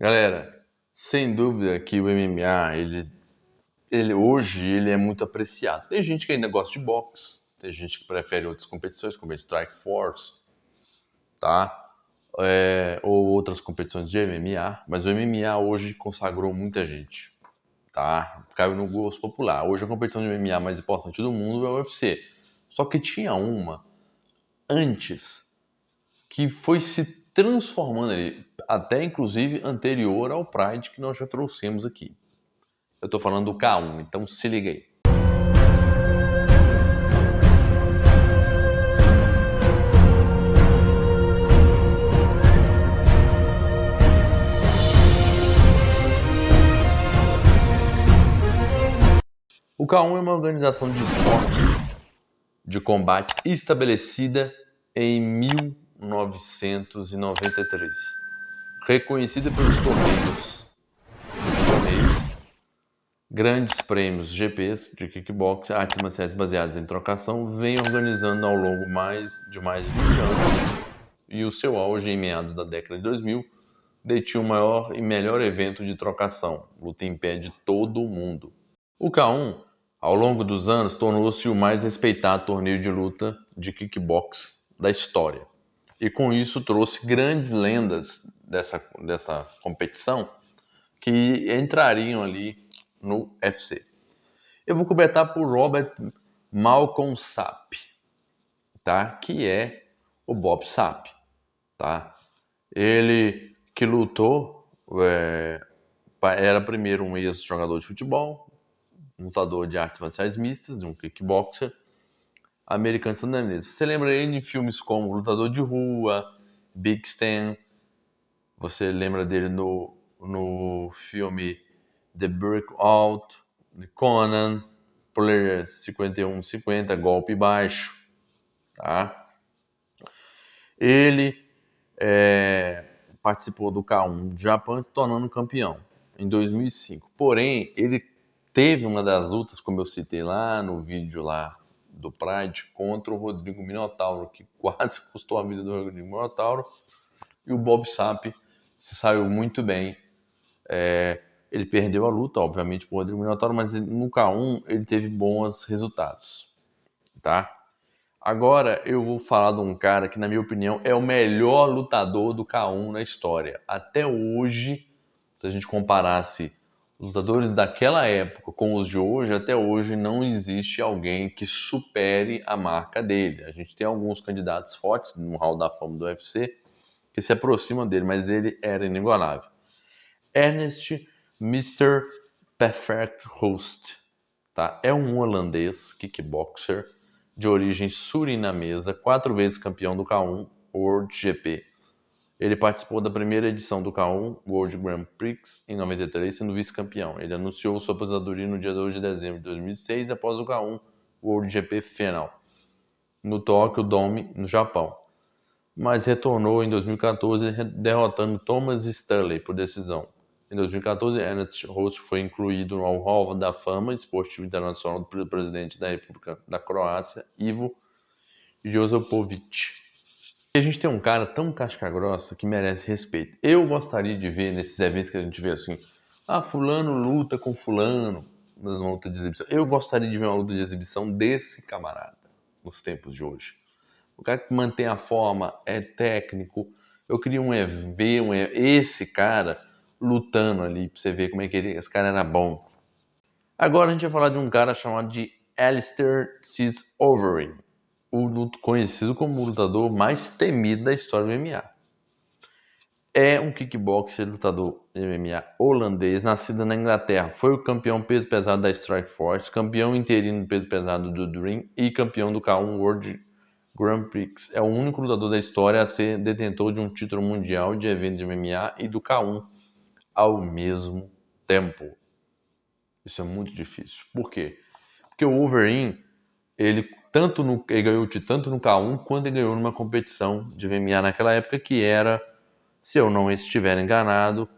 Galera, sem dúvida que o MMA, ele hoje ele é muito apreciado. Tem gente que ainda gosta de boxe, tem gente que prefere outras competições, como a Strike Force, tá? Ou outras competições de MMA, mas o MMA hoje consagrou muita gente, tá? Caiu no gosto popular. Hoje a competição de MMA mais importante do mundo é o UFC. Só que tinha uma antes que foi se transformando ali, até inclusive anterior ao Pride que nós já trouxemos aqui. Eu tô falando do K1, então se liga aí. O K1 é uma organização de esportes de combate estabelecida em 1993, reconhecida pelos torneios, grandes prêmios GPs de kickbox, artes marciais baseadas em trocação, vem organizando ao longo de mais de 20 anos e o seu auge em meados da década de 2000 detinha o maior e melhor evento de trocação, luta em pé de todo o mundo. O K1, ao longo dos anos, tornou-se o mais respeitado torneio de luta de kickbox da história. E com isso trouxe grandes lendas dessa competição que entrariam ali no UFC. Eu vou começar por Robert Malcolm Sapp, tá? Que é o Bob Sapp, tá? Ele que lutou, era primeiro um ex-jogador de futebol, lutador de artes marciais mistas, um kickboxer americano estadunidense. Você lembra ele em filmes como Lutador de Rua, Big Stan, você lembra dele no filme The Breakout, Conan, Player 5150, Golpe Baixo, tá? Ele participou do K1 do Japão, se tornando campeão em 2005. Porém, ele teve uma das lutas, como eu citei lá no vídeo lá do Pride, contra o Rodrigo Minotauro, que quase custou a vida do Rodrigo Minotauro, e o Bob Sapp se saiu muito bem. Ele perdeu a luta, obviamente, para o Rodrigo Minotauro, mas no K1 ele teve bons resultados, tá? Agora eu vou falar de um cara que, na minha opinião, é o melhor lutador do K1 na história. Até hoje, se a gente comparasse lutadores daquela época com os de hoje, até hoje não existe alguém que supere a marca dele. A gente tem alguns candidatos fortes no Hall da Fama do UFC que se aproximam dele, mas ele era inigualável. Ernest Mr. Perfect Host, tá? É um holandês kickboxer de origem surinamesa, 4 vezes campeão do K1 World GP. Ele participou da primeira edição do K1 World Grand Prix em 93, sendo vice-campeão. Ele anunciou sua aposentadoria no dia 2 de dezembro de 2006 após o K1 World GP Final no Tokyo Dome, no Japão. Mas retornou em 2014 derrotando Thomas Stanley por decisão. Em 2014, Ernest Host foi incluído ao Hall da Fama Esportivo Internacional pelo presidente da República da Croácia, Ivo Josipovic. E a gente tem um cara tão casca-grossa que merece respeito. Eu gostaria de ver nesses eventos que a gente vê assim, fulano luta com fulano, numa luta de exibição. Eu gostaria de ver uma luta de exibição desse camarada nos tempos de hoje. O cara que mantém a forma, é técnico. Eu queria ver esse cara lutando ali, pra você ver como é que esse cara era bom. Agora a gente vai falar de um cara chamado de Alistair Seas Overeem, conhecido como o lutador mais temido da história do MMA. É um kickboxer, lutador de MMA holandês, nascido na Inglaterra. Foi o campeão peso pesado da Strike Force, campeão interino do peso pesado do Dream e campeão do K1 World Grand Prix. É o único lutador da história a ser detentor de um título mundial de evento de MMA e do K1 ao mesmo tempo. Isso é muito difícil. Por quê? Porque o Overeem, ele ganhou tanto no K1 quanto ele ganhou numa competição de MMA naquela época que era, se eu não estiver enganado,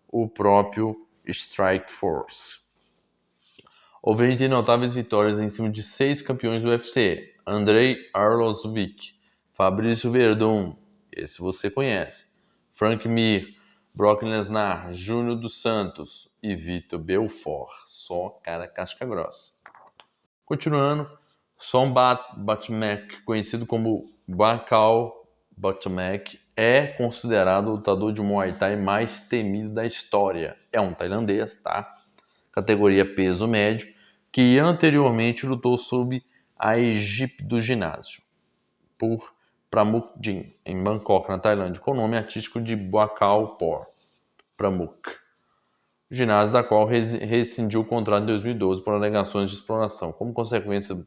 o próprio Strike Force. Overeem tem notáveis vitórias em cima de 6 campeões do UFC: Andrei Arlovski, Fabrício Verdun, esse você conhece, Frank Mir, Brock Lesnar, Júnior dos Santos e Vitor Belfort. Só cara casca grossa. Continuando, Son Batmac, conhecido como Bakal Batmac, é considerado o lutador de Muay Thai mais temido da história. É um tailandês, tá? Categoria peso médio, que anteriormente lutou sob a egipe do ginásio por Pramukjin, em Bangkok, na Tailândia, com o nome artístico de Bakal Pramuk, ginásio da qual rescindiu o contrato em 2012 por alegações de exploração. Como consequência,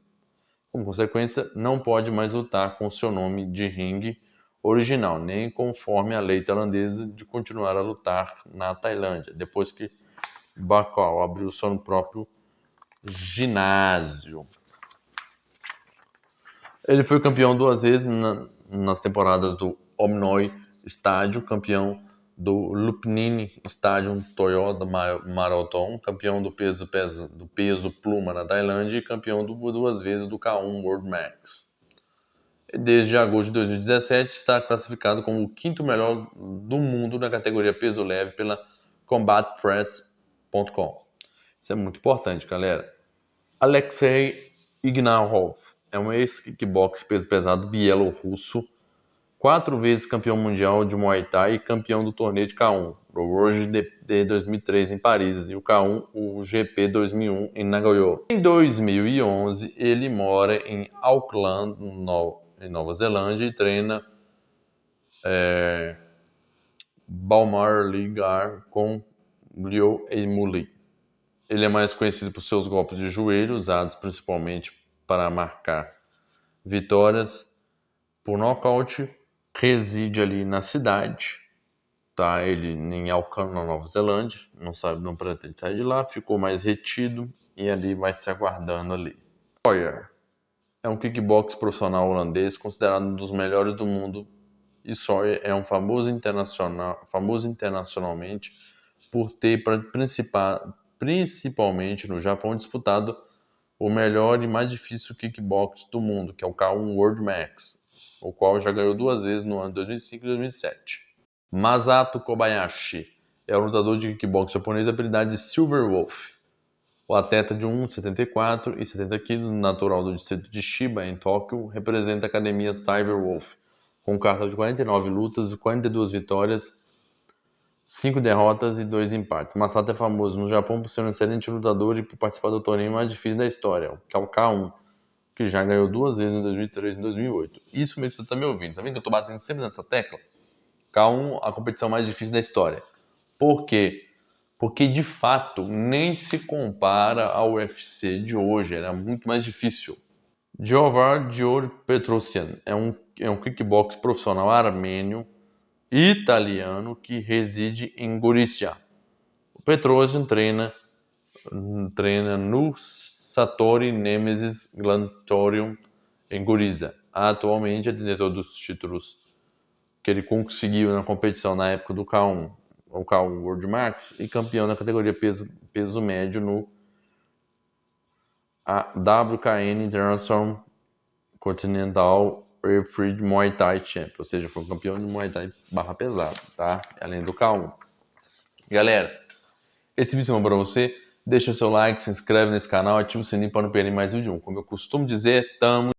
não pode mais lutar com seu nome de ringue original, nem conforme a lei tailandesa de continuar a lutar na Tailândia, depois que Bakal abriu seu próprio ginásio. Ele foi campeão 2 vezes nas temporadas do Omnoi Stadium, campeão do Lupnin Stadium Toyota Marathon, campeão do peso pluma na Tailândia e campeão 2 vezes do K1 World Max. Desde agosto de 2017 está classificado como o 5º melhor do mundo na categoria peso leve pela CombatPress.com. Isso é muito importante, galera. Alexei Ignatov é um ex-kickbox peso pesado bielorrusso, 4 vezes campeão mundial de Muay Thai e campeão do torneio de K1, o World de 2003 em Paris e o K1, o GP 2001 em Nagoya. Em 2011, ele mora em Auckland, em Nova Zelândia, e treina Balmar-Ligar com Liu Emuli. Ele é mais conhecido por seus golpes de joelho, usados principalmente para marcar vitórias por nocaute. Reside ali na cidade, tá? Ele em Auckland, na Nova Zelândia, não pretende sair de lá, ficou mais retido e ali vai se aguardando ali. Sawyer é um kickbox profissional holandês considerado um dos melhores do mundo, e Sawyer é um famoso internacionalmente por ter principalmente no Japão disputado o melhor e mais difícil kickbox do mundo, que é o K1 World Max, o qual já ganhou 2 vezes no ano de 2005 e 2007. Masato Kobayashi é um lutador de kickbox japonês apelidado de Silver Wolf. O atleta de 1,74 e 70 kg, natural do distrito de Shiba, em Tóquio, representa a academia Silver Wolf, com carta de 49 lutas, 42 vitórias, 5 derrotas e 2 empates. Masato é famoso no Japão por ser um excelente lutador e por participar do torneio mais difícil da história, que é o K1, que já ganhou 2 vezes em 2003 e 2008. Isso mesmo que você está me ouvindo. Tá vendo que eu estou batendo sempre nessa tecla? K1, a competição mais difícil da história. Por quê? Porque, de fato, nem se compara ao UFC de hoje. Era muito mais difícil. Djovar Dior Petrosyan é um kickbox profissional armênio italiano que reside em Gorizia. O Petrosyan treina no Satori Nemesis Glantorium em Gorizia. Atualmente é detentor dos títulos que ele conseguiu na competição na época do K1, o K1 World Max, e campeão na categoria peso médio no WKN International Continental Free Muay Thai Champ, ou seja, foi campeão de Muay Thai barra pesado, tá? Além do K1. Galera, esse vídeo é bom pra você. Deixa seu like, se inscreve nesse canal, ativa o sininho para não perder mais vídeo. Como eu costumo dizer, tamo